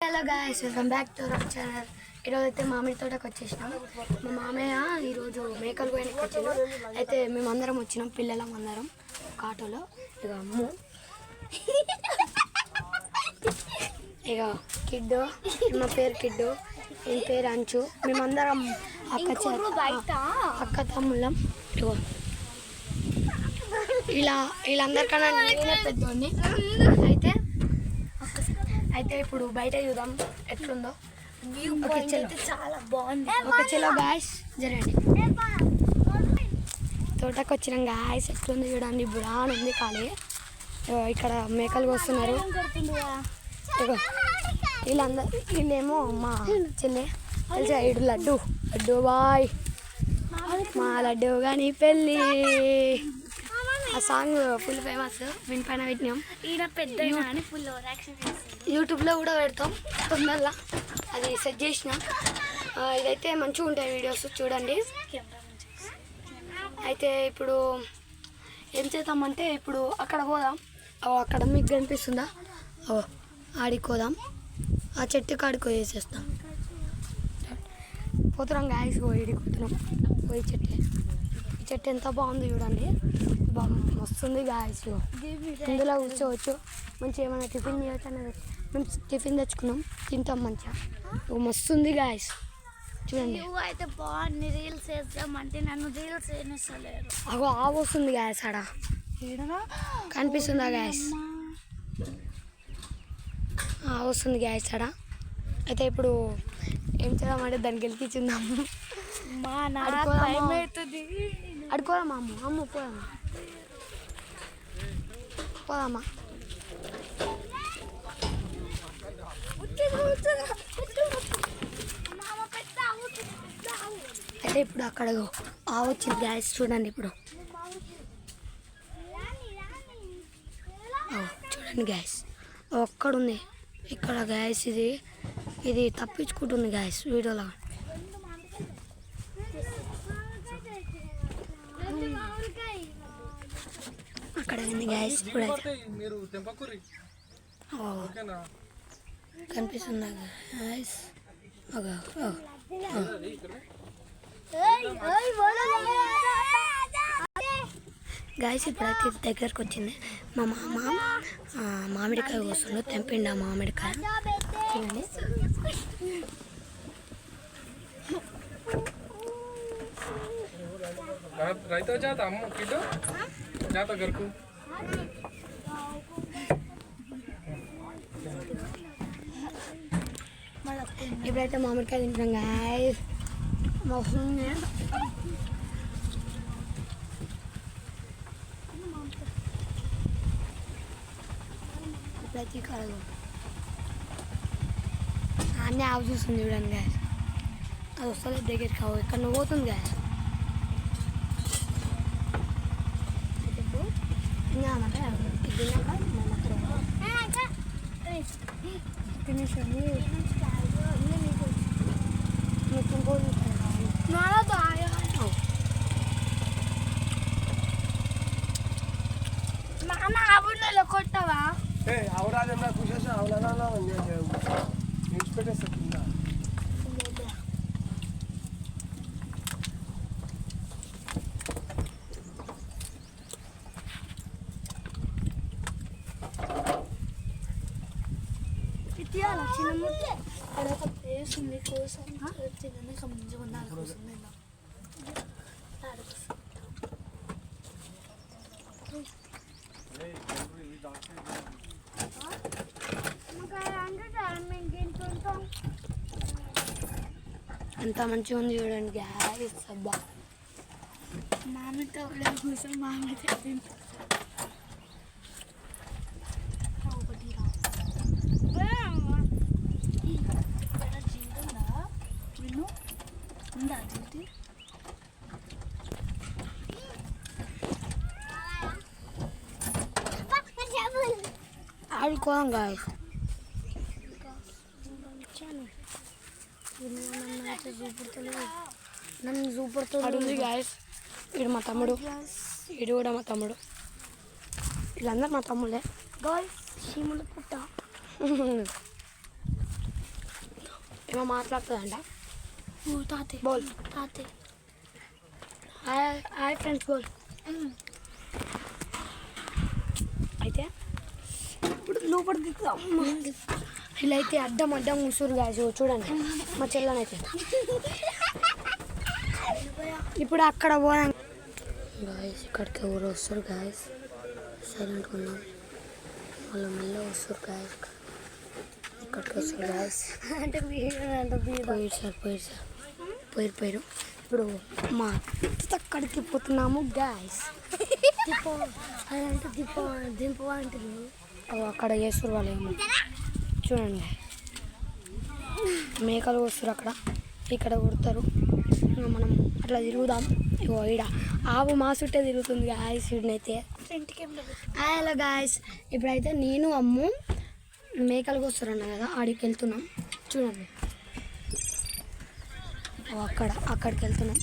Hello guys, welcome back to our channel. ఈరోజు అయితే మామిడి తోటకు వచ్చేసినాం. మా మామయ్య ఈరోజు మేకలు పోయినకి వచ్చారు. అయితే మేమందరం వచ్చినాం, పిల్లలం అందరం ఆటోలో. ఇక అమ్ము, ఇక కిడ్డు, మా పేరు కిడ్డు, ఈ పేరు అంచు. మేమందరం అక్క తమ్ముళ్ళం. ఇగో వీళ్ళందరికన్నా నేనే పెద్దోడిని. అయితే ఇప్పుడు బయట చూద్దాం ఎట్లుందో. చాలా బాగుంది. ఒక చలో గాయస్, జరండి. తోటకు వచ్చినాం గాయస్, ఎట్లుంది చూడండి. బుడాన్ ఉంది ఖాళీ. ఇక్కడ మేకలు వస్తున్నారు. వీళ్ళేమో మా చెల్లె తెలిసా, ఇడు లడ్డు లడ్డు బాయ్, మా లడ్డు కానీ పెళ్ళి. ఆ సాంగ్ ఫుల్ ఫేమస్, వినిపైన పెట్టినాం. ఈయన పెద్ద ఫుల్ యూట్యూబ్లో కూడా పెడతాం తొందరగా, అది సెట్ చేసిన. ఇదైతే మంచిగా ఉంటాయి వీడియోస్, చూడండి. అయితే ఇప్పుడు ఏం చేద్దామంటే, ఇప్పుడు అక్కడ పోదాం. అక్కడ మీకు కనిపిస్తుందా, ఆడిపోదాం. ఆ చెట్టు కాడికి వేసేస్తాం. పోతున్నాం గాయస్, పోయిపోతున్నాం. పోయి చెట్టు ఎంత బాగుంది చూడండి. మస్తుంది గాయస్. ఇందులో కూర్చోవచ్చు, మంచిగా ఏమైనా టిఫిన్ చేయొచ్చు అనేది. మేము టిఫిన్ తెచ్చుకున్నాం, తింటాం మంచిగా. మస్తుంది గాయస్, చూడండి. అయితే బాగుంది. రీల్స్ వేద్దామంటే నన్ను రీల్స్ వేయనిస్తలేరు. అగో ఆవు వస్తుంది గాయస్, ఆడ కనిపిస్తుందా గాయస్? వస్తుంది గాయస్ ఆడ. అయితే ఇప్పుడు ఏం చేద్దామంటే దాన్ని గెలిపించుందాము. అడుకోదామా అమ్మ పోదామా పోదామా. అయితే ఇప్పుడు అక్కడ ఆవు వచ్చింది గ్యాస్, చూడండి. ఇప్పుడు చూడండి గ్యాస్, ఒక్కడుంది ఇక్కడ గ్యాస్. ఇది తప్పించుకుంటుంది గ్యాస్ వీడియోలో. అక్కడ ఉంది గ్యాస్. ఇప్పుడైతే కనిపిస్తుందా గ్యాస్? గాయస్ ఇప్పుడైతే దగ్గరకు వచ్చింది. మా మామ మామిడికాయ వస్తుందో తెంపిండి. ఆ మామిడికాయ చూడండి. ఇప్పుడైతే మామిడికాయ తింటున్నాం గాయస్. ఇప్పుడైతే కలదు అన్నీ ఆవు చూస్తుంది చూడండి గాయస్. అది వస్తుంది దగ్గరికి, కావు ఇక్కడ నువ్వు పోతుంది గాయస్. కొట్టవా అవరాజన్నా కూర్చోసి అవలా పెట్టేస్తా. అక్కడ ఒక ప్లేస్ ఉంది కోసం తినడానికి మంచిగా ఉంది. దానికోసం ఎంత మంచిగా ఉంది చూడండి గ్యాస్. అబ్బా మామిడితో కోసం మామిడి తింటాం. ఆడుకోదాం గాయస్. నన్ను చూపడుతుంది గాయస్. వీడు మా తమ్ముడు, వీడు కూడా మా తమ్ముడు. వీళ్ళందరూ మా తమ్ముడే గాయస్. చీమల పుట్ట ఏమో మాట్లాడుతుందంట. తాతయ్య బోల్ తాతయ్య హాయ్ ఫ్రెండ్స్ బోల్. అయితే ఇప్పుడు లోపల దిగుతాం. ఇలా అయితే అడ్డం కూసురు గాయస్. చూడండి మా చెల్లనైతే. ఇప్పుడు అక్కడ పోదాం గాయస్. ఇక్కడికి ఎవరు వస్తారు గాయస్. సైలెంట్గా ఉన్నాం. వాళ్ళు మెల్ల వస్తారు గాయస్. ఇక్కడికి వస్తారు గాయస్. అంటే పోయారు. ఇప్పుడు మా అక్కడికి పోతున్నాము గాయస్. అదంటే దింపు అంటుంది. అక్కడ చేస్తారు వాళ్ళు ఏమో. చూడండి మేకలు వస్తారు అక్కడ. ఇక్కడ కొడతారు. మనం అట్లా తిరుగుదాం. ఇగో ఈడ ఆవు మా చుట్టే తిరుగుతుంది గాయస్. ఈడనైతే hello guys. ఇప్పుడైతే నేను అమ్ము మేకలకు వస్తారన్న కదా, ఆడికి వెళ్తున్నాం. చూడండి అక్కడికి వెళ్తున్నాం.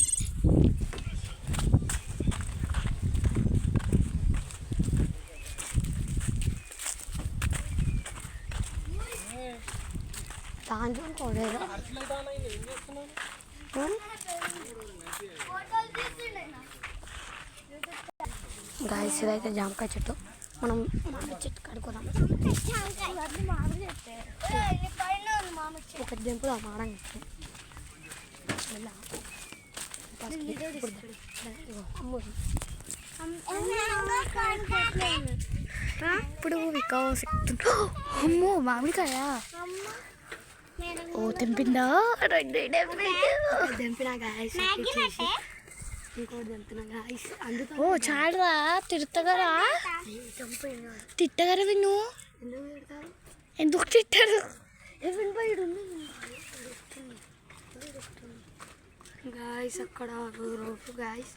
దాంట్లో కొడేరు గాయస్. ఇదైతే జామకాయ చెట్టు. మనం మామిడి చెట్టు కడుకున్నాం. ఒకటి దింపుదాం మాడంగా. ఇప్పుడు అమ్మో మామిడికాయ. ఓ తెంపిందా? తెంపినా గాయస్. ఇంకోటి తెంపినా గాయస్. అందుకే ఓ చాడరా తిడతగరా. తిట్టగరా విన్ను. ఎందుకు తిట్టారు? గాయస్ అక్కడ రోడ్డు గాయస్.